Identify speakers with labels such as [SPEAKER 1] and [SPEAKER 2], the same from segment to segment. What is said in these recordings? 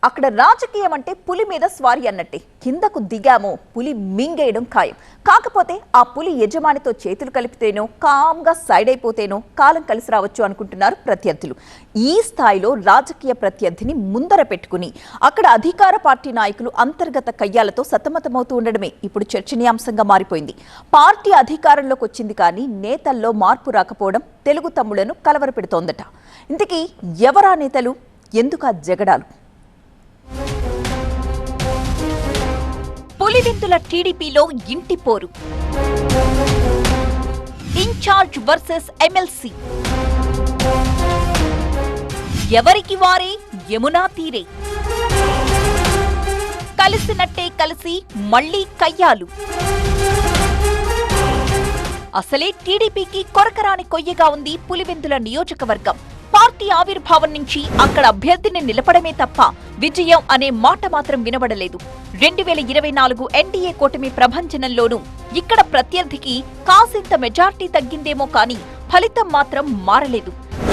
[SPEAKER 1] అక్కడ రాజకీయం అంటే పులి మీద స్వారీ అన్నట్టే. కిందకు దిగామో పులి మింగేయడం ఖాయం. కాకపోతే ఆ పులి యజమానితో చేతులు కలిపితేనో కామ్గా సైడ్ అయిపోతేనో కాలం కలిసి రావచ్చు అనుకుంటున్నారు ప్రత్యర్థులు. ఈ స్థాయిలో రాజకీయ ప్రత్యర్థిని ముందర పెట్టుకుని అక్కడ అధికార పార్టీ నాయకులు అంతర్గత కయ్యాలతో సతమతమవుతూ ఉండడమే ఇప్పుడు చర్చనీయాంశంగా మారిపోయింది. పార్టీ అధికారంలోకి వచ్చింది కానీ నేతల్లో మార్పు రాకపోవడం తెలుగు తమ్ముళ్లను కలవరపెడుతోందట. ఇంతకీ ఎవరా నేతలు, ఎందుకా జగడాలు? పులివెందుల టీడీపీలో ఇంటి పోరు, ఇన్ఛార్జ్ వర్సెస్ ఎమ్మెల్సీ, ఎవరికి వారే యమునా తీరే, కలిసినట్టే కలిసి మళ్లీ కయ్యాలు. అసలే టీడీపీకి కొరకరాని కొయ్యగా ఉంది పులివెందుల నియోజకవర్గం. పార్టీ ఆవిర్భావం నుంచి అక్కడ అభ్యర్థిని నిలపడమే తప్ప విజయం అనే మాట మాత్రం వినబడలేదు. 2024 ఎన్డీఏ కూటమి ప్రభంజనంలోనూ ఇక్కడ ప్రత్యర్థికి కాసింత మెజార్టీ తగ్గిందేమో కానీ ఫలితం మాత్రం మారలేదు.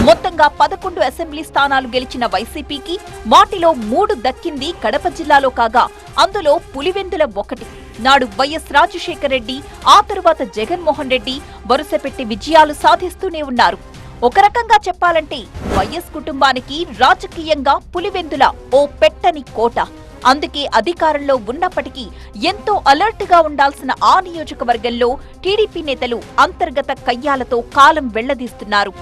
[SPEAKER 1] మొత్తంగా 11 అసెంబ్లీ స్థానాలు గెలిచిన వైసీపీకి వాటిలో 3 దక్కింది కడప జిల్లాలో కాగా అందులో పులివెందుల ఒకటి. నాడు వైఎస్ రాజశేఖర రెడ్డి, ఆ తరువాత జగన్మోహన్ రెడ్డి వరుసపెట్టి విజయాలు సాధిస్తూనే ఉన్నారు. ఒక రకంగా చెప్పాలంటే వైఎస్ కుటుంబానికి రాజకీయంగా పులివెందుల ఓ పెట్టని కోట. అందుకే అధికారంలో ఉన్నప్పటికీ ఎంతో అలర్ట్ గా ఉండాల్సిన ఆ నియోజకవర్గంలో టీడీపీ నేతలు అంతర్గత కయ్యాలతో కాలం వెళ్లదీస్తున్నారు.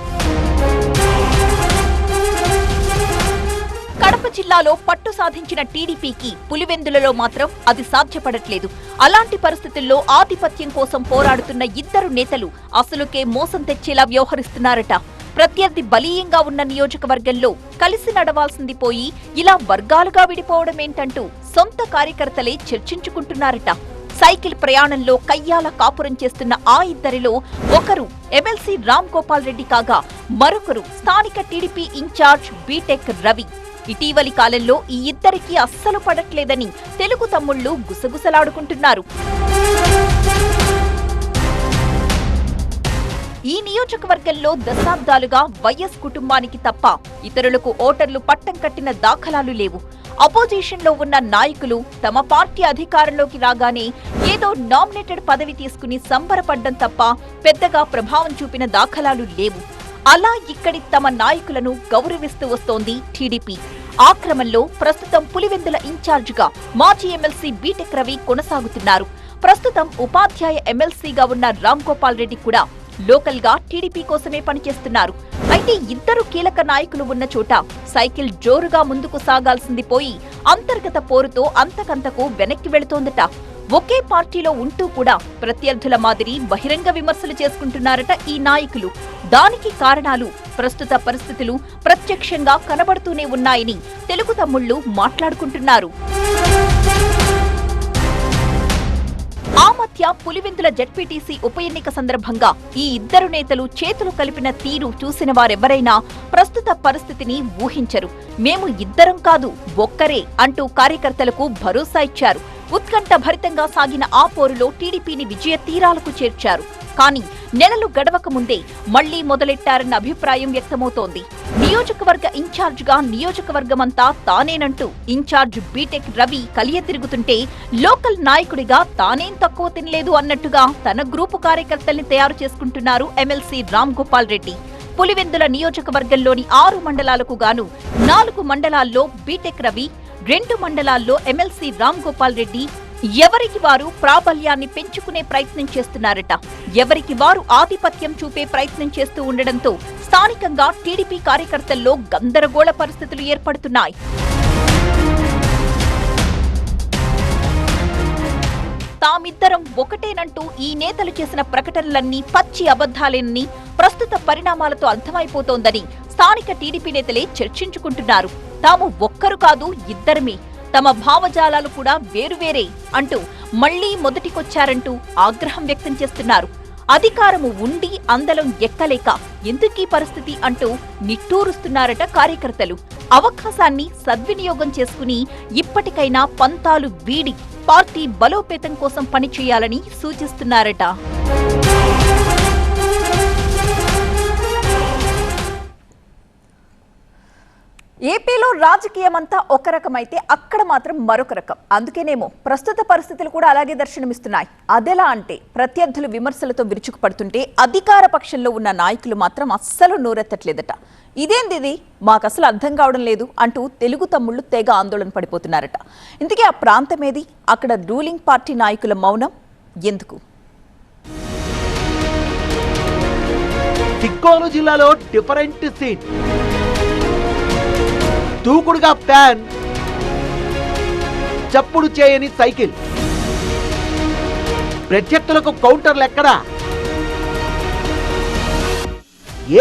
[SPEAKER 1] కడప జిల్లాలో పట్టు సాధించిన టీడీపీకి పులివెందులలో మాత్రం అది సాధ్యపడట్లేదు. అలాంటి పరిస్థితుల్లో ఆధిపత్యం కోసం పోరాడుతున్న ఇద్దరు నేతలు అసలుకే మోసం తెచ్చేలా వ్యవహరిస్తున్నారట. ప్రత్యర్థి బలీయంగా ఉన్న నియోజకవర్గంలో కలిసి నడవాల్సింది పోయి ఇలా వర్గాలుగా విడిపోవడమేంటంటూ సొంత కార్యకర్తలే చర్చించుకుంటున్నారట. సైకిల్ ప్రయాణంలో కయ్యాల కాపురం చేస్తున్న ఆ ఇద్దరిలో ఒకరు ఎమ్మెల్సీ రామ్ గోపాల్ రెడ్డి కాగా మరొకరు స్థానిక టీడీపీ ఇన్ఛార్జ్ బీటెక్ రవి. ఇటీవలి కాలంలో ఈ ఇద్దరికి అస్సలు పడట్లేదని తెలుగు తమ్ముళ్లు గుసగుసలాడుకుంటున్నారు. ఈ నియోజకవర్గంలో దశాబ్దాలుగా వైఎస్ కుటుంబానికి తప్ప ఇతరులకు ఓటర్లు పట్టం కట్టిన దాఖలాలు లేవు. అపోజిషన్ లో ఉన్న నాయకులు తమ పార్టీ అధికారంలోకి రాగానే ఏదో నామినేటెడ్ పదవి తీసుకుని సంబరపడ్డం తప్ప పెద్దగా ప్రభావం చూపిన దాఖలాలు లేవు. అలా ఇక్కడి తమ నాయకులను గౌరవిస్తూ వస్తోంది టీడీపీ. ఆ క్రమంలో ప్రస్తుతం పులివెందుల ఇన్ఛార్జిగా మాజీ ఎమ్మెల్సీ బీటెక్ రవి కొనసాగుతున్నారు. ప్రస్తుతం ఉపాధ్యాయ ఎమ్మెల్సీగా ఉన్న రామ్ గోపాల్ రెడ్డి కూడా లోకల్ గా టీడీపీ కోసమే పనిచేస్తున్నారు. అయితే ఇద్దరు కీలక నాయకులు ఉన్న చోట సైకిల్ జోరుగా ముందుకు సాగాల్సింది పోయి అంతర్గత పోరుతో అంతకంతకు వెనక్కి వెళుతోందట. ఒకే పార్టీలో ఉంటూ కూడా ప్రత్యర్థుల మాదిరి బహిరంగ విమర్శలు చేసుకుంటున్నారట ఈ నాయకులు. దానికి కారణాలు ప్రస్తుత పరిస్థితులు ప్రత్యక్షంగా కనబడుతూనే ఉన్నాయని తెలుగు తమ్ముళ్లు మాట్లాడుకుంటున్నారు. ఆ మధ్య పులివెందుల జెడ్పీటీసీ ఉప ఎన్నిక సందర్భంగా ఈ ఇద్దరు నేతలు చేతులు కలిపిన తీరు చూసిన వారెవరైనా ప్రస్తుత పరిస్థితిని ఊహించరు. మేము ఇద్దరం కాదు, ఒక్కరే అంటూ కార్యకర్తలకు భరోసా ఇచ్చారు. ఉత్కంఠ భరితంగా సాగిన ఆ పోరులో టీడీపీని విజయ తీరాలకు చేర్చారు. కానీ నెలలు గడవక ముందే మళ్లీ మొదలెట్టారన్న అభిప్రాయం వ్యక్తమవుతోంది. నియోజకవర్గ ఇన్ఛార్జిగా నియోజకవర్గమంతా తానేనంటూ ఇన్ఛార్జ్ బీటెక్ రవి కలియ తిరుగుతుంటే లోకల్ నాయకుడిగా తానేం తక్కువ తినలేదు అన్నట్టుగా తన గ్రూపు కార్యకర్తల్ని తయారు చేసుకుంటున్నారు ఎమ్మెల్సీ రామ్ గోపాల్ రెడ్డి. పులివెందుల నియోజకవర్గంలోని 6 మండలాలకు గాను 4 మండలాల్లో బీటెక్ రవి, 2 మండలాల్లో ఎమ్మెల్సీ రామ్ గోపాల్ రెడ్డి ఎవరికి వారు ప్రాబల్యాన్ని పెంచుకునే ప్రయత్నం చేస్తున్నారట. ఎవరికి వారు ఆధిపత్యం చూపే ప్రయత్నం చేస్తూ ఉండడంతో స్థానికంగా టీడీపీ కార్యకర్తల్లో గందరగోళ పరిస్థితులు ఏర్పడుతున్నాయి. తామిద్దరం ఒకటేనంటూ ఈ నేతలు చేసిన ప్రకటనలన్నీ పచ్చి అబద్ధాలేనని ప్రస్తుత పరిణామాలతో అర్థమైపోతోందని స్థానిక టీడీపీ నేతలే చర్చించుకుంటున్నారు. తాము ఒక్కరు కాదు, ఇద్దరమే, తమ భావజాలాలు కూడా వేరువేరే అంటూ మళ్లీ మొదటికొచ్చారంటూ ఆగ్రహం వ్యక్తం చేస్తున్నారు. అధికారము ఉండి అందలం ఎక్కలేక ఎందుకీ పరిస్థితి అంటూ నిట్టూరుస్తున్నారట కార్యకర్తలు. అవకాశాన్ని సద్వినియోగం చేసుకుని ఇప్పటికైనా పంతాలు వీడి పార్టీ బలోపేతం కోసం పనిచేయాలని సూచిస్తున్నారట. ఏపీలో రాజకీయమంతా ఒక రకమైతే అక్కడ మాత్రం మరొక రకం. అందుకేనేమో ప్రస్తుత పరిస్థితులు కూడా అలాగే దర్శనమిస్తున్నాయి. అదెలా అంటే ప్రత్యర్థులు విమర్శలతో విరుచుకుపడుతుంటే అధికార పక్షంలో ఉన్న నాయకులు మాత్రం అస్సలు నోరెత్తట్లేదట. ఇదేంది, మాకు అసలు అర్థం కావడం లేదు అంటూ తెలుగు తమ్ముళ్లు తెగ ఆందోళన పడిపోతున్నారట. ఇంతకీ ఆ ప్రాంతం ఏది? అక్కడ రూలింగ్ పార్టీ నాయకుల మౌనం ఎందుకు?
[SPEAKER 2] చిక్కోలు జిల్లాలో డిఫరెంట్ సీట్, దూకుడుగా ప్యాన్, చప్పుడు చేయని సైకిల్, ప్రత్యర్థులకు కౌంటర్లు ఎక్కడా?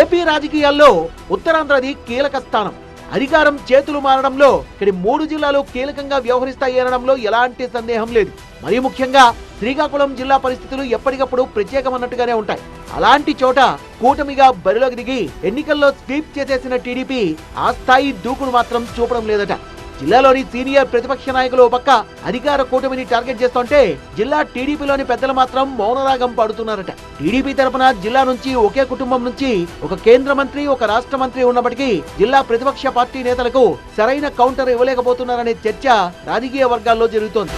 [SPEAKER 2] ఏపీ రాజకీయాల్లో ఉత్తరాంధ్రది కీలక స్థానం. అధికారం చేతులు మారడంలో ఇక్కడి 3 జిల్లాలు కీలకంగా వ్యవహరిస్తాయి అనడంలో ఎలాంటి సందేహం లేదు. మరీ ముఖ్యంగా శ్రీకాకుళం జిల్లా పరిస్థితులు ఎప్పటికప్పుడు ప్రత్యేకమన్నట్టుగానే ఉంటాయి. అలాంటి చోట కూటమిగా బరిలోకి దిగి ఎన్నికల్లో స్వీప్ చేసేసిన టీడీపీ ఆ స్థాయి దూకుడు మాత్రం చూపడం లేదట. జిల్లాలోని సీనియర్ ప్రతిపక్ష నాయకులు పక్క అధికార కూటమిని టార్గెట్ చేస్తుంటే జిల్లా టీడీపీలోని పెద్దలు మాత్రం మౌనరాగం పాడుతున్నారట. టీడీపీ తరపున జిల్లా నుంచి ఒకే కుటుంబం నుంచి ఒక కేంద్ర మంత్రి, ఒక రాష్ట్ర మంత్రి ఉన్నప్పటికీ జిల్లా ప్రతిపక్ష పార్టీ నేతలకు సరైన కౌంటర్ ఇవ్వలేకపోతున్నారనే చర్చ రాజకీయ వర్గాల్లో జరుగుతోంది.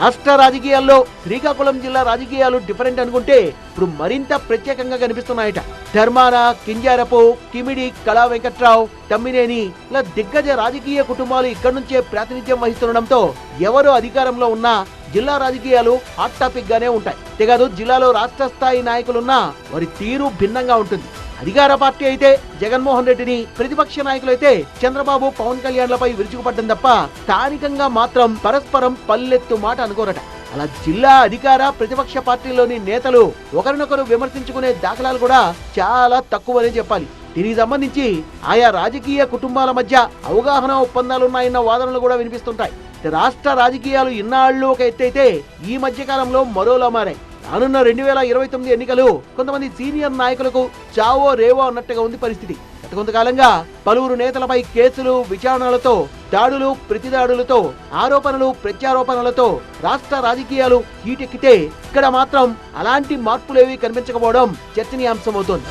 [SPEAKER 2] రాష్ట్ర రాజకీయాల్లో శ్రీకాకుళం జిల్లా రాజకీయాలు డిఫరెంట్ అనుకుంటే ఇప్పుడు మరింత ప్రత్యేకంగా కనిపిస్తున్నాయట. ధర్మాన, కింజారపు, కిమిడి, కళా వెంకట్రావు, తమ్మినేని ఇలా దిగ్గజ రాజకీయ కుటుంబాలు ఇక్కడి నుంచే ప్రాతినిధ్యం వహిస్తుండడంతో ఎవరు అధికారంలో ఉన్నా జిల్లా రాజకీయాలు హాట్ టాపిక్ గానే ఉంటాయి. అంతేకాదు జిల్లాలో రాష్ట్ర స్థాయి నాయకులున్నా వారి తీరు భిన్నంగా ఉంటుంది. అధికార పార్టీ అయితే జగన్మోహన్ రెడ్డిని, ప్రతిపక్ష నాయకులు అయితే చంద్రబాబు, పవన్ కళ్యాణ్లపై విరుచుకుపడ్డం తప్ప స్థానికంగా మాత్రం పరస్పరం పల్లెత్తు మాట అనుకోరట. అలా జిల్లా అధికార ప్రతిపక్ష పార్టీలోని నేతలు ఒకరినొకరు విమర్శించుకునే దాఖలాలు కూడా చాలా తక్కువనే చెప్పాలి. దీనికి సంబంధించి ఆయా రాజకీయ కుటుంబాల మధ్య అవగాహన ఒప్పందాలున్నాయన్న వాదనలు కూడా వినిపిస్తుంటాయి. రాష్ట్ర రాజకీయాలు ఇన్నాళ్లు ఒక ఎత్తైతే ఈ మధ్య కాలంలో మరోలా మారాయి. రానున్న 2029 ఎన్నికలు కొంతమంది సీనియర్ నాయకులకు చావో రేవో అన్నట్టుగా ఉంది పరిస్థితి. గత కొంతకాలంగా పలువురు నేతలపై కేసులు, విచారణలతో, దాడులు, ప్రతిదాడులతో, ఆరోపణలు, ప్రత్యారోపణలతో రాష్ట్ర రాజకీయాలు హీటెక్కితే ఇక్కడ మాత్రం అలాంటి మార్పులేవీ కనిపించకపోవడం చర్చనీయాంశమవుతోంది.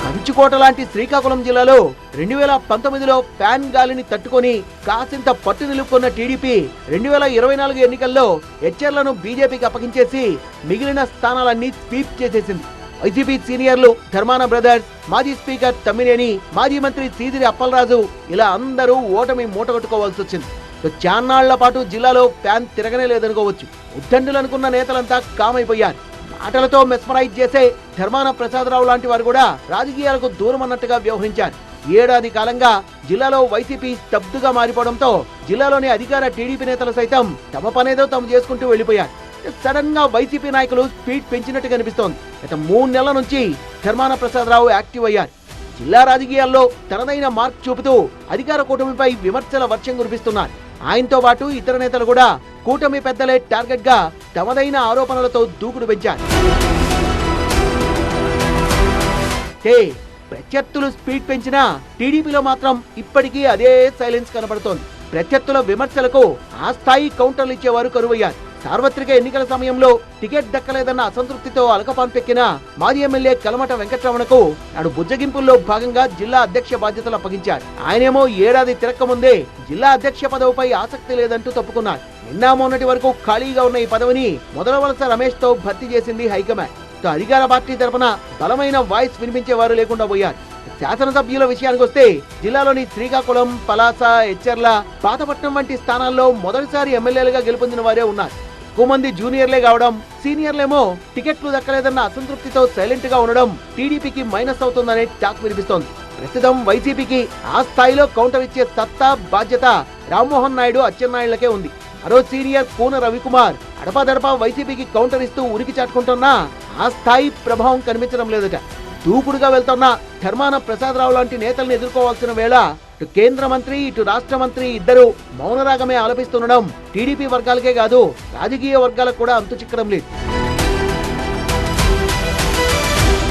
[SPEAKER 2] కంచుకోట లాంటి శ్రీకాకుళం జిల్లాలో 2019లో ఫ్యాన్ గాలిని తట్టుకొని కాసింత పట్టు నిలుపుకున్న టీడీపీ 2024 ఎన్నికల్లో హెచ్ఆర్లను బీజేపీకి అప్పగించేసి మిగిలిన స్థానాలన్నీ స్వీప్ చేసేసింది. వైసీపీ సీనియర్లు ధర్మాన బ్రదర్స్, మాజీ స్పీకర్ తమ్మినేని, మాజీ మంత్రి సీదిరి అప్పలరాజు ఇలా అందరూ ఓటమి మూటగట్టుకోవాల్సి వచ్చింది. చాన్నాళ్ల పాటు జిల్లాలో ఫ్యాన్ తిరగనే లేదనుకోవచ్చు. ఉద్దండులనుకున్న నేతలంతా కామైపోయారు. మాటలతో మెస్మరైజ్ చేసే ధర్మాన ప్రసాదరావు లాంటి వారు కూడా రాజకీయాలకు దూరం అన్నట్టుగా వ్యవహరించారు. ఏడాది కాలంగా జిల్లాలో వైసీపీ స్తబ్దుగా మారిపోవడంతో జిల్లాలోని అధికార టీడీపీ నేతలు సైతం తమ పనేదో తాము చేసుకుంటూ వెళ్లిపోయారు. సడన్ గా వైసీపీ నాయకులు స్పీడ్ పెంచినట్టు కనిపిస్తోంది. గత 3 నెలల నుంచి ధర్మాన ప్రసాదరావు యాక్టివ్ అయ్యారు. జిల్లా రాజకీయాల్లో తనదైన మార్క్ చూపుతూ అధికార కూటమిపై విమర్శల వర్షం కురిపిస్తున్నారు. ఆయనతో పాటు ఇతర నేతలు కూడా కూటమి పెద్దలే టార్గెట్ గా తమదైన ఆరోపణలతో దూకుడు పెంచారు. ప్రత్యర్థులు స్పీడ్ పెంచినా టీడీపీలో మాత్రం ఇప్పటికీ అదే సైలెన్స్ కనబడుతోంది. ప్రత్యర్థుల విమర్శలకు ఆ స్థాయి కౌంటర్లు ఇచ్చేవారు కరువయ్యారు. సార్వత్రిక ఎన్నికల సమయంలో టికెట్ దక్కలేదన్న అసంతృప్తితో అలకపాన్పెక్కిన మాజీ ఎమ్మెల్యే కలమట వెంకట్రమణకు నాడు బుజ్జగింపుల్లో భాగంగా జిల్లా అధ్యక్ష బాధ్యతలు అప్పగించారు. ఆయనేమో ఏడాది తిరక్క ముందే జిల్లా అధ్యక్ష పదవిపై ఆసక్తి లేదంటూ తప్పుకున్నారు. నిన్న మొన్నటి వరకు ఖాళీగా ఉన్న ఈ పదవిని మొదల వలస రమేష్ తో భర్తీ చేసింది హైకమాండ్. అధికార పార్టీ తరఫున బలమైన వాయిస్ వినిపించేవారు లేకుండా పోయారు. శాసనసభ్యుల విషయానికి వస్తే జిల్లాలోని శ్రీకాకుళం, పలాస, హెచ్చర్ల, పాతపట్నం వంటి స్థానాల్లో మొదటిసారి ఎమ్మెల్యేలుగా గెలుపొందిన వారే ఉన్నారు. ఎక్కువ మంది జూనియర్లే కావడం, సీనియర్లేమో టికెట్లు దక్కలేదన్న అసంతృప్తితో సైలెంట్ గా ఉండడం టీడీపీకి మైనస్ అవుతుందనే టాక్ వినిపిస్తోంది. ప్రస్తుతం వైసీపీకి ఆ స్థాయిలో కౌంటర్ ఇచ్చే సత్తా, బాధ్యత రామ్మోహన్ నాయుడు, అచ్చెన్నాయుడులకే ఉంది. మరో సీనియర్ కూన రవికుమార్ అడపాదడపా వైసీపీకి కౌంటర్ ఇస్తూ ఉనికి చాటుకుంటున్నా ఆ స్థాయి ప్రభావం కనిపించడం లేదట. దూకుడుగా వెళ్తున్న ధర్మాన ప్రసాదరావు లాంటి నేతల్ని ఎదుర్కోవాల్సిన వేళ ఇటు కేంద్ర మంత్రి, ఇటు రాష్ట్ర మంత్రి ఇద్దరు మౌనరాగమే ఆలపిస్తుండడం టీడీపీ వర్గాలకే కాదు రాజకీయ వర్గాలకు కూడా అంతు చిక్కడం లేదు.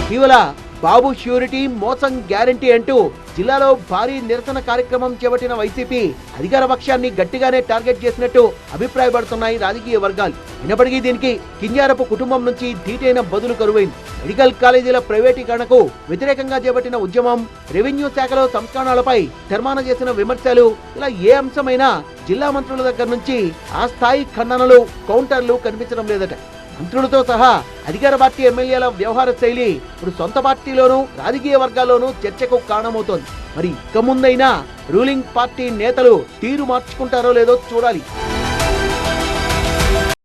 [SPEAKER 2] ఇటీవల బాబు ష్యూరిటీ మోసం గ్యారంటీ అంటూ జిల్లాలో భారీ నిరసన కార్యక్రమం చేపట్టిన వైసీపీ అధికార పక్షాన్ని గట్టిగానే టార్గెట్ చేసినట్టు అభిప్రాయపడుతున్నాయి రాజకీయ వర్గాలు. అయినప్పటికీ దీనికి కింజారపు కుటుంబం నుంచి ధీటైన బదులు కరువైంది. మెడికల్ కాలేజీల ప్రైవేటీకరణకు వ్యతిరేకంగా చేపట్టిన ఉద్యమం, రెవెన్యూ శాఖలో సంస్కరణలపై ధర్మాన చేసిన విమర్శలు, ఇలా ఏ అంశమైనా జిల్లా మంత్రుల దగ్గర నుంచి ఆ స్థాయి ఖండనలు, కౌంటర్లు కనిపించడం లేదట. మంత్రులతో సహా అధికార పార్టీ ఎమ్మెల్యేల వ్యవహార శైలి ఇప్పుడు సొంత పార్టీలోనూ రాజకీయ వర్గాల్లోనూ చర్చకు కారణమవుతోంది. మరి ఇక ముందైనా రూలింగ్ పార్టీ నేతలు తీరు మార్చుకుంటారో లేదో చూడాలి.